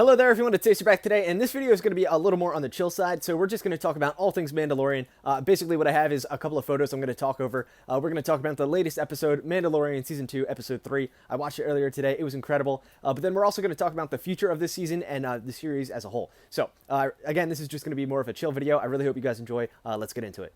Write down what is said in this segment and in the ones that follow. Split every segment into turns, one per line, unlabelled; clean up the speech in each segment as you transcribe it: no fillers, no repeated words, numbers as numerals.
Hello there everyone, it's Acer back today, and this video is going to be a little more on the chill side, so we're just going to talk about all things Mandalorian. Basically what I have is a couple of photos I'm going to talk over. We're going to talk about the latest episode, Mandalorian Season 2, Episode 3. I watched it earlier today, it was incredible, but then we're also going to talk about the future of this season and the series as a whole. So, again, this is just going to be more of a chill video. I really hope you guys enjoy. Let's get into it.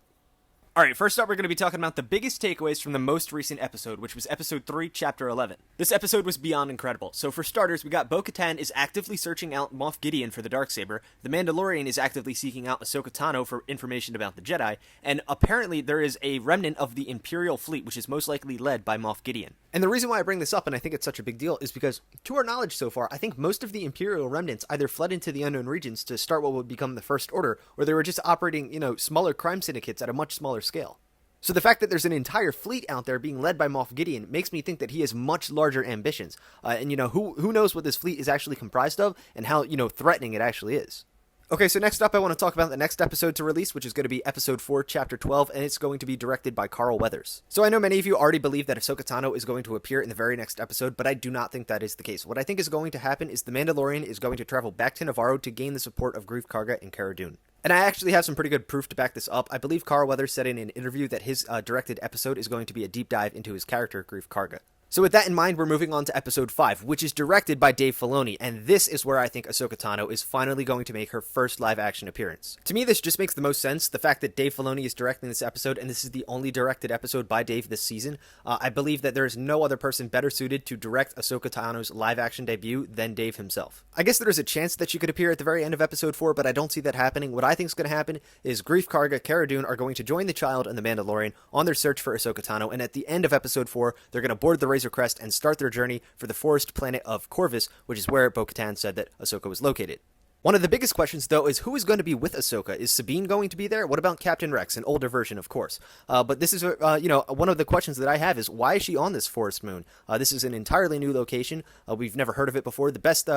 Alright, first up we're going to be talking about the biggest takeaways from the most recent episode, which was Episode 3, Chapter 11. This episode was beyond incredible. So for starters, we got Bo-Katan is actively searching out Moff Gideon for the Darksaber, the Mandalorian is actively seeking out Ahsoka Tano for information about the Jedi, and apparently there is a remnant of the Imperial fleet, which is most likely led by Moff Gideon. And the reason why I bring this up, and I think it's such a big deal, is because, to our knowledge so far, I think most of the Imperial remnants either fled into the unknown regions to start what would become the First Order, or they were just operating, smaller crime syndicates at a much smaller scale. So the fact that there's an entire fleet out there being led by Moff Gideon makes me think that he has much larger ambitions. Who knows what this fleet is actually comprised of and how, threatening it actually is. Okay, so next up I want to talk about the next episode to release, which is going to be Episode 4, Chapter 12, and it's going to be directed by Carl Weathers. So I know many of you already believe that Ahsoka Tano is going to appear in the very next episode, but I do not think that is the case. What I think is going to happen is the Mandalorian is going to travel back to Navarro to gain the support of Greef Karga and Cara Dune. And I actually have some pretty good proof to back this up. I believe Carl Weathers said in an interview that his directed episode is going to be a deep dive into his character, Greef Karga. So with that in mind, we're moving on to Episode 5, which is directed by Dave Filoni, and this is where I think Ahsoka Tano is finally going to make her first live-action appearance. To me, this just makes the most sense, the fact that Dave Filoni is directing this episode, and this is the only directed episode by Dave this season. I believe that there is no other person better suited to direct Ahsoka Tano's live-action debut than Dave himself. I guess there is a chance that she could appear at the very end of Episode 4, but I don't see that happening. What I think is going to happen is Greef Karga, Cara Dune are going to join the child and the Mandalorian on their search for Ahsoka Tano, and at the end of Episode 4, they're going to board the Razor Crest and start their journey for the forest planet of Corvus, which is where Bo-Katan said that Ahsoka was located. One of the biggest questions, though, is who is going to be with Ahsoka? Is Sabine going to be there? What about Captain Rex, an older version, of course? But this is, one of the questions that I have is, why is she on this forest moon? This is an entirely new location. We've never heard of it before. The best,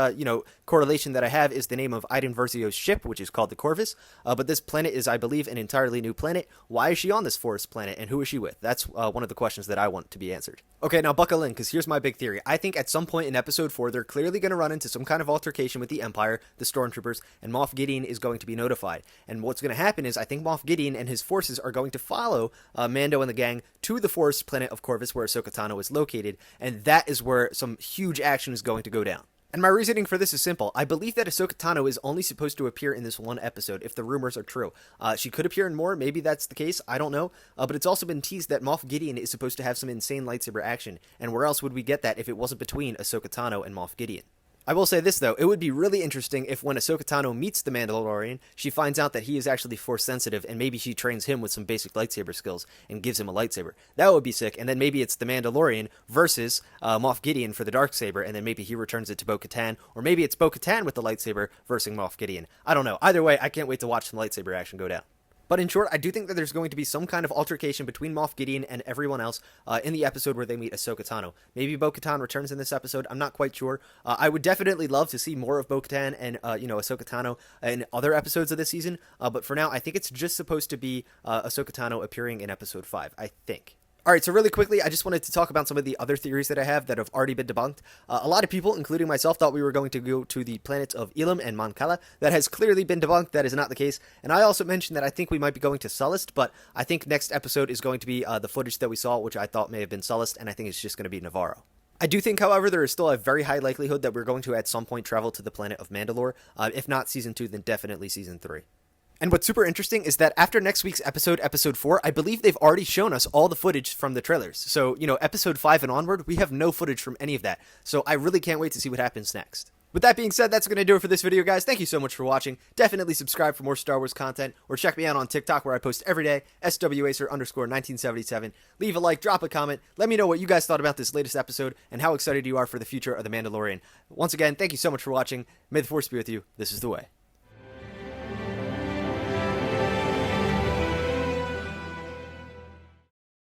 correlation that I have is the name of Iden Versio's ship, which is called the Corvus. But this planet is, I believe, an entirely new planet. Why is she on this forest planet, and who is she with? That's one of the questions that I want to be answered. Okay, now buckle in, because here's my big theory. I think at some point in Episode 4, they're clearly going to run into some kind of altercation with the Empire, the Stormtroopers, and Moff Gideon is going to be notified. And what's going to happen is I think Moff Gideon and his forces are going to follow Mando and the gang to the forest planet of Corvus where Ahsoka Tano is located, and that is where some huge action is going to go down. And my reasoning for this is simple. I believe that Ahsoka Tano is only supposed to appear in this one episode, if the rumors are true. She could appear in more, maybe that's the case, I don't know. But it's also been teased that Moff Gideon is supposed to have some insane lightsaber action, and where else would we get that if it wasn't between Ahsoka Tano and Moff Gideon? I will say this, though, it would be really interesting if when Ahsoka Tano meets the Mandalorian, she finds out that he is actually Force-sensitive, and maybe she trains him with some basic lightsaber skills and gives him a lightsaber. That would be sick, and then maybe it's the Mandalorian versus Moff Gideon for the Darksaber, and then maybe he returns it to Bo-Katan, or maybe it's Bo-Katan with the lightsaber versus Moff Gideon. I don't know. Either way, I can't wait to watch some lightsaber action go down. But in short, I do think that there's going to be some kind of altercation between Moff Gideon and everyone else in the episode where they meet Ahsoka Tano. Maybe Bo-Katan returns in this episode, I'm not quite sure. I would definitely love to see more of Bo-Katan and, Ahsoka Tano in other episodes of this season. But for now, I think it's just supposed to be Ahsoka Tano appearing in Episode 5, I think. Alright, so really quickly, I just wanted to talk about some of the other theories that I have that have already been debunked. A lot of people, including myself, thought we were going to go to the planets of Elam and Mon Cala. That has clearly been debunked. That is not the case. And I also mentioned that I think we might be going to Sullust, but I think next episode is going to be the footage that we saw, which I thought may have been Sullust, and I think it's just going to be Navarro. I do think, however, there is still a very high likelihood that we're going to at some point travel to the planet of Mandalore. If not Season 2, then definitely Season 3. And what's super interesting is that after next week's episode, Episode 4, I believe they've already shown us all the footage from the trailers. So, Episode 5 and onward, we have no footage from any of that. So I really can't wait to see what happens next. With that being said, that's going to do it for this video, guys. Thank you so much for watching. Definitely subscribe for more Star Wars content, or check me out on TikTok where I post every day, SWAcer_1977. Leave a like, drop a comment. Let me know what you guys thought about this latest episode, and how excited you are for the future of The Mandalorian. Once again, thank you so much for watching. May the Force be with you. This is the way.